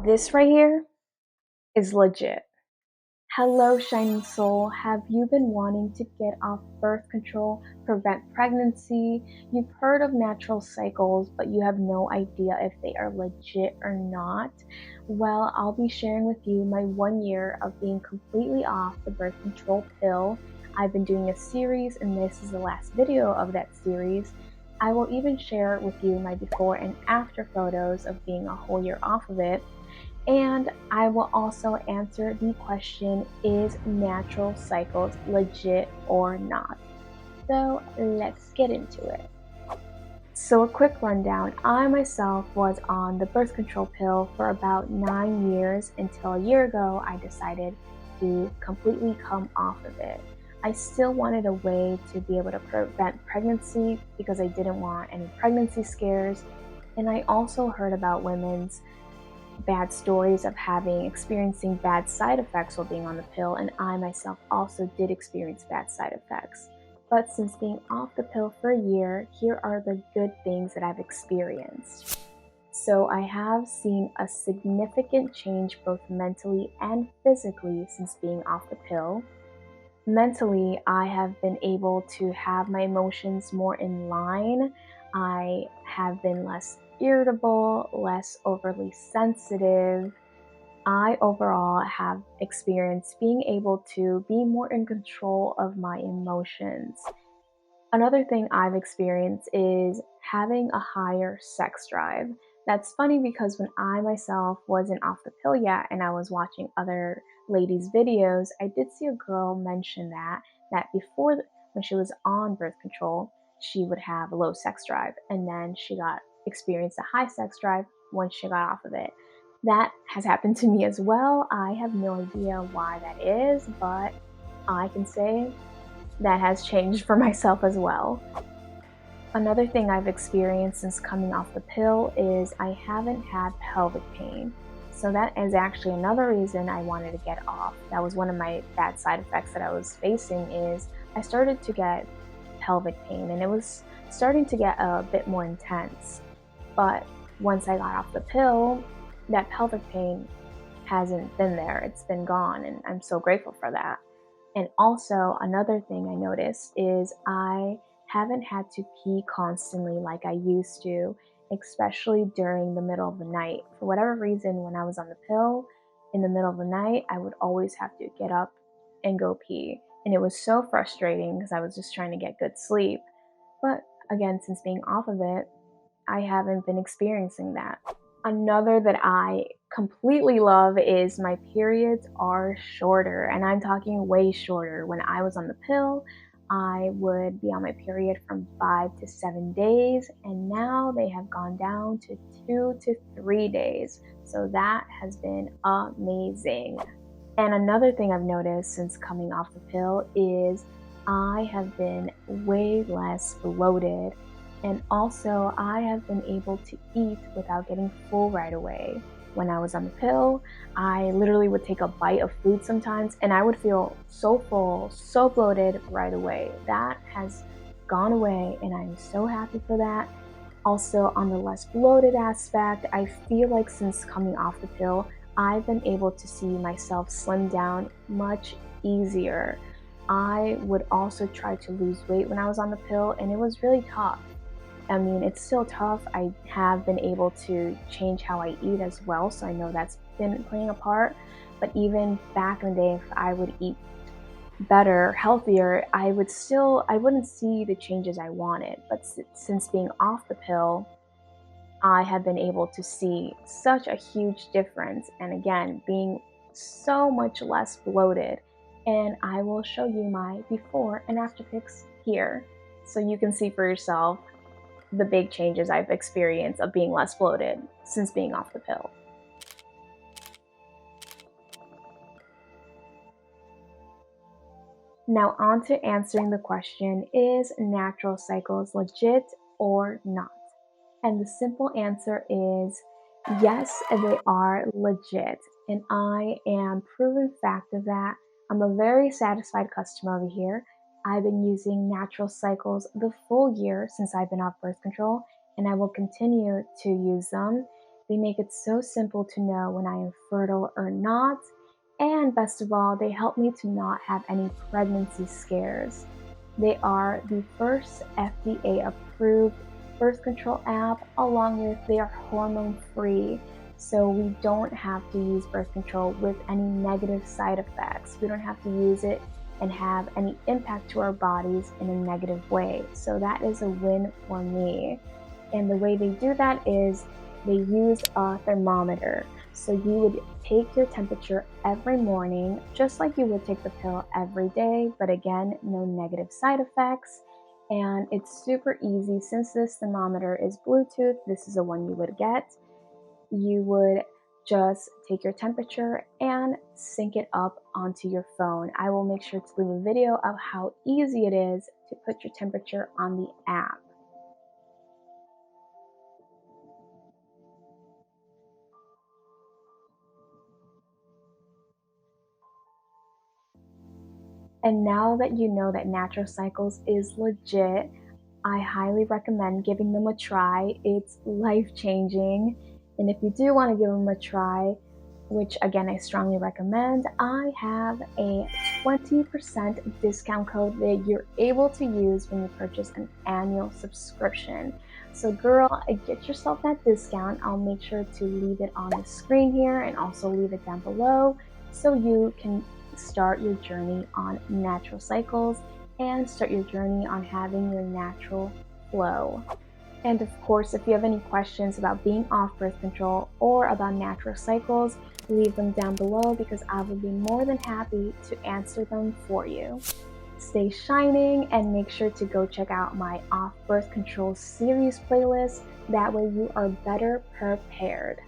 This right here is legit. Hello, shining soul. Have you been wanting to get off birth control, prevent pregnancy? You've heard of natural cycles, but you have no idea if they are legit or not. Well, I'll be sharing with you my 1 year of being completely off the birth control pill. I've been doing a series, and this is the last video of that series. I will even share with you my before and after photos of being a whole year off of it. And I will also answer the question, is natural cycles legit or not? So let's get into it. So a quick rundown, I myself was on the birth control pill for about 9 years until a year ago I decided to completely come off of it. I still wanted a way to be able to prevent pregnancy because I didn't want any pregnancy scares. And I also heard about women's bad stories of experiencing bad side effects while being on the pill, and I myself also did experience bad side effects. But since being off the pill for a year, here are the good things that I've experienced. So I have seen a significant change both mentally and physically since being off the pill. Mentally, I have been able to have my emotions more in line. I have been less irritable, less overly sensitive. I overall have experienced being able to be more in control of my emotions. Another thing I've experienced is having a higher sex drive. That's funny because when I myself wasn't off the pill yet and I was watching other ladies' videos, I did see a girl mention that before when she was on birth control, she would have a low sex drive, and then she got experienced a high sex drive once she got off of it. That has happened to me as well. I have no idea why that is, but I can say that has changed for myself as well. Another thing I've experienced since coming off the pill is I haven't had pelvic pain. So that is actually another reason I wanted to get off. That was one of my bad side effects that I was facing is I started to get pelvic pain, and it was starting to get a bit more intense. But once I got off the pill, that pelvic pain hasn't been there. It's been gone, and I'm so grateful for that. And also, another thing I noticed is I haven't had to pee constantly like I used to, especially during the middle of the night. For whatever reason, when I was on the pill, in the middle of the night, I would always have to get up and go pee. And it was so frustrating because I was just trying to get good sleep. But again, since being off of it, I haven't been experiencing that. Another that I completely love is my periods are shorter, and I'm talking way shorter. When I was on the pill, I would be on my period from 5 to 7 days, and now they have gone down to 2 to 3 days. So that has been amazing. And another thing I've noticed since coming off the pill is I have been way less bloated. And also, I have been able to eat without getting full right away. When I was on the pill, I literally would take a bite of food sometimes and I would feel so full, so bloated right away. That has gone away, and I'm so happy for that. Also, on the less bloated aspect, I feel like since coming off the pill, I've been able to see myself slim down much easier. I would also try to lose weight when I was on the pill, and it was really tough. I mean, it's still tough. I have been able to change how I eat as well, so I know that's been playing a part. But even back in the day, if I would eat better, healthier, I wouldn't see the changes I wanted. But since being off the pill, I have been able to see such a huge difference. And again, being so much less bloated. And I will show you my before and after pics here so you can see for yourself the big changes I've experienced of being less bloated since being off the pill. Now on to answering the question, is natural cycles legit or not? And the simple answer is yes, they are legit. And I am proven fact of that. I'm a very satisfied customer over here. I've been using natural cycles the full year since I've been off birth control, and I will continue to use them. They make it so simple to know when I am fertile or not, and best of all, they help me to not have any pregnancy scares. They are the first FDA approved birth control app, along with they are hormone free. So we don't have to use birth control with any negative side effects. We don't have to use it and have any impact to our bodies in a negative way. So that is a win for me. And the way they do that is they use a thermometer. So you would take your temperature every morning, just like you would take the pill every day, but again, no negative side effects. And it's super easy. Since this thermometer is Bluetooth, this is the one you would get. You would just take your temperature and sync it up onto your phone. I will make sure to leave a video of how easy it is to put your temperature on the app. And now that you know that natural cycles is legit, I highly recommend giving them a try. It's life changing. And if you do want to give them a try, which again I strongly recommend, I have a 20% discount code that you're able to use when you purchase an annual subscription. So, girl, get yourself that discount. I'll make sure to leave it on the screen here and also leave it down below so you can start your journey on natural cycles and start your journey on having your natural flow. And of course, if you have any questions about being off birth control or about natural cycles, leave them down below because I will be more than happy to answer them for you. Stay shining and make sure to go check out my off birth control series playlist. That way you are better prepared.